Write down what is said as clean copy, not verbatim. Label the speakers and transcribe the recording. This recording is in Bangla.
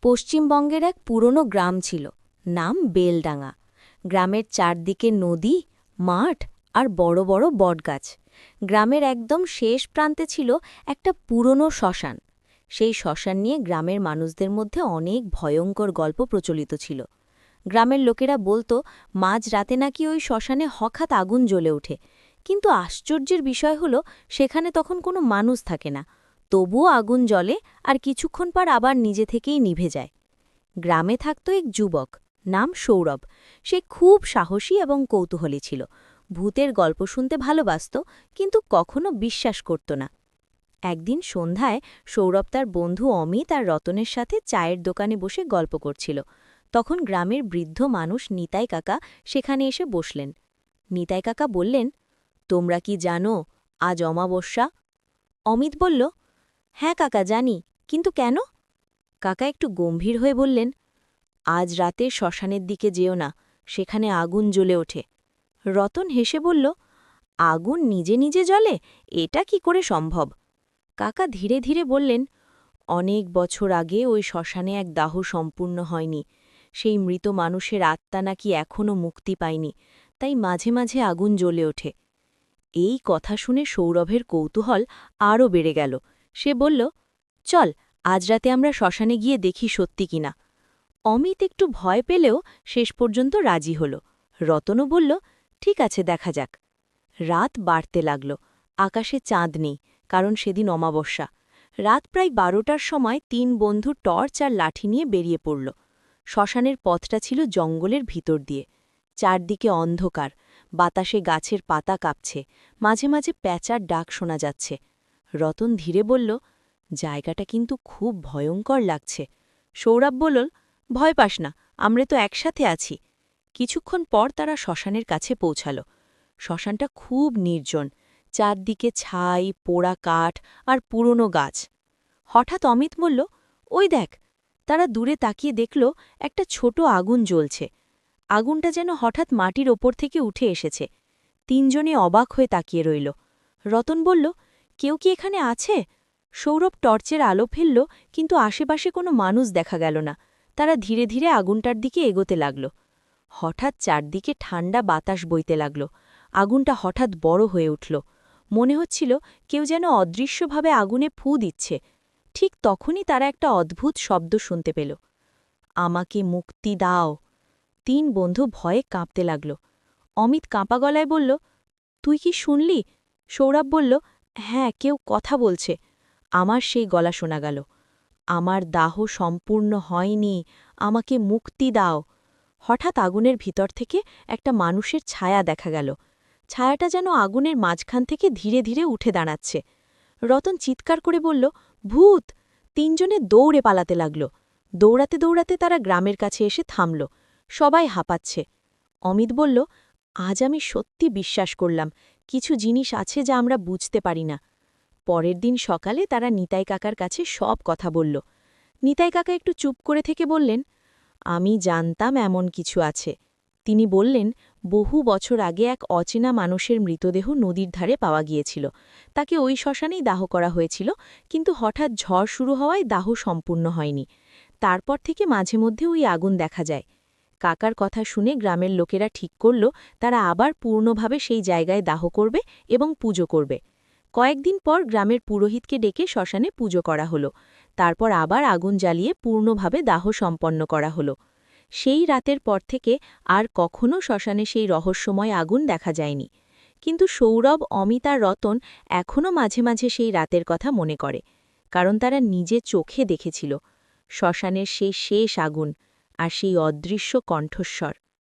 Speaker 1: পশ্চিমবঙ্গের এক পুরনো গ্রাম ছিল, নাম বেলডাঙা। গ্রামের চারদিকে নদী, মাঠ আর বড় বড় বটগাছ। গ্রামের একদম শেষ প্রান্তে ছিল একটা পুরনো শ্মশান। সেই শ্মশান নিয়ে গ্রামের মানুষদের মধ্যে অনেক ভয়ঙ্কর গল্প প্রচলিত ছিল। গ্রামের লোকেরা বলতো মাঝ রাতে নাকি ওই শ্মশানে হঠাৎ আগুন জ্বলে ওঠে, কিন্তু আশ্চর্যের বিষয় হলো সেখানে তখন কোনো মানুষ থাকে না। তবুও আগুন জ্বলে আর কিছুক্ষণ পর আবার নিজে থেকেই নিভে যায়। গ্রামে থাকত এক যুবক, নাম সৌরভ। সে খুব সাহসী এবং কৌতূহলী ছিল। ভূতের গল্প শুনতে ভালোবাসত, কিন্তু কখনো বিশ্বাস করত না। একদিন সন্ধ্যায় সৌরভ তার বন্ধু অমিত আর রতনের সাথে চায়ের দোকানে বসে গল্প করছিল। তখন গ্রামের বৃদ্ধ মানুষ নিতাই কাকা সেখানে এসে বসলেন। নিতাই কাকা বললেন, তোমরা কি জানো আজ অমাবস্যা? অমিত বলল, হ্যাঁ কাকা জানি, কিন্তু কেন? কাকা একটু গম্ভীর হয়ে বললেন, আজ রাতে শ্মশানের দিকে যেও না, সেখানে আগুন জ্বলে ওঠে। রতন হেসে বলল, আগুন নিজে নিজে জ্বলে, এটা কি করে সম্ভব? কাকা ধীরে ধীরে বললেন, অনেক বছর আগে ওই শ্মশানে এক দাহ সম্পূর্ণ হয়নি। সেই মৃত মানুষের আত্মা নাকি এখনও মুক্তি পায়নি, তাই মাঝে মাঝে আগুন জ্বলে ওঠে। এই কথা শুনে সৌরভের কৌতূহল আরও বেড়ে গেল। সে বলল, চল আজ রাতে আমরা শ্মশানে গিয়ে দেখি সত্যি কিনা। অমিত একটু ভয় পেলেও শেষ পর্যন্ত রাজি হল। রতনও বলল, ঠিক আছে, দেখা যাক। রাত বাড়তে লাগল। আকাশে চাঁদ নেই, কারণ সেদিন অমাবস্যা। রাত প্রায় 12টার সময় 3 বন্ধু টর্চ আর লাঠি নিয়ে বেরিয়ে পড়ল। শ্মশানের পথটা ছিল জঙ্গলের ভিতর দিয়ে। চারদিকে অন্ধকার, বাতাসে গাছের পাতা কাঁপছে, মাঝে মাঝে প্যাঁচার ডাক শোনা যাচ্ছে। রতন ধীরে বলল, জায়গাটা কিন্তু খুব ভয়ঙ্কর লাগছে। সৌরভ বলল, ভয় পাস না, আমরা তো একসাথে আছি। কিছুক্ষণ পর তারা শ্মশানের কাছে পৌঁছাল। শ্মশানটা খুব নির্জন, চারদিকে ছাই, পোড়া কাঠ আর পুরনো গাছ। হঠাৎ অমিত বলল, ওই দেখ। তারা দূরে তাকিয়ে দেখল একটা ছোট আগুন জ্বলছে। আগুনটা যেন হঠাৎ মাটির ওপর থেকে উঠে এসেছে। 3 জনে অবাক হয়ে তাকিয়ে রইল। রতন বলল, কেউ কি এখানে আছে? সৌরভ টর্চের আলো ফেলল, কিন্তু আশেপাশে কোনো মানুষ দেখা গেল না। তারা ধীরে ধীরে আগুনটার দিকে এগোতে লাগল। হঠাৎ চারদিকে ঠান্ডা বাতাস বইতে লাগল। আগুনটা হঠাৎ বড় হয়ে উঠল। মনে হচ্ছিল কেউ যেন অদৃশ্যভাবে আগুনে ফু দিচ্ছে। ঠিক তখনই তারা একটা অদ্ভুত শব্দ শুনতে পেল, আমাকে মুক্তি দাও। 3 বন্ধু ভয়ে কাঁপতে লাগল। অমিত কাঁপা গলায় বলল, তুই কি শুনলি? সৌরভ বলল, হ্যাঁ, কেউ কথা বলছে। আমার সেই গলা শোনা গেল, আমার দাহ সম্পূর্ণ হয়নি, আমাকে মুক্তি দাও। হঠাৎ আগুনের ভিতর থেকে একটা মানুষের ছায়া দেখা গেল। ছায়াটা যেন আগুনের মাঝখান থেকে ধীরে ধীরে উঠে দাঁড়াচ্ছে। রতন চিৎকার করে বলল, ভূত! 3 জনে দৌড়ে পালাতে লাগল। দৌড়াতে দৌড়াতে তারা গ্রামের কাছে এসে থামল। সবাই হাঁপাচ্ছে। অমিত বলল, আজ আমি সত্যি বিশ্বাস করলাম, কিছু জিনিস আছে যা আমরা বুঝতে পারি না। পরের দিন সকালে তারা নিতাই কাকার কাছে সব কথা বলল। নিতাই কাকা একটু চুপ করে থেকে বললেন, আমি জানতাম এমন কিছু আছে। তিনি বললেন, বহু বছর আগে এক অচেনা মানুষের মৃতদেহ নদীর ধারে পাওয়া গিয়েছিল। তাকে ওই শ্মশানেই দাহ করা হয়েছিল, কিন্তু হঠাৎ ঝড় শুরু হওয়ায় দাহ সম্পূর্ণ হয়নি। তারপর থেকে মাঝে মধ্যে ওই আগুন দেখা যায়। কাকার কথা শুনে গ্রামের লোকেরা ঠিক করল তারা আবার পূর্ণভাবে সেই জায়গায় দাহ করবে এবং পুজো করবে। কয়েকদিন পর গ্রামের পুরোহিতকে ডেকে শ্মশানে পুজো করা হলো। তারপর আবার আগুন জ্বালিয়ে পূর্ণভাবে দাহ সম্পন্ন করা হলো। সেই রাতের পর থেকে আর কখনো শ্মশানে সেই রহস্যময় আগুন দেখা যায়নি। কিন্তু সৌরভ, অমিত আর রতন এখনও মাঝে মাঝে সেই রাতের কথা মনে করে, কারণ তারা নিজে চোখে দেখেছিল শ্মশানের সেই শেষ আগুন আর সেই অদৃশ্য কণ্ঠস্বর।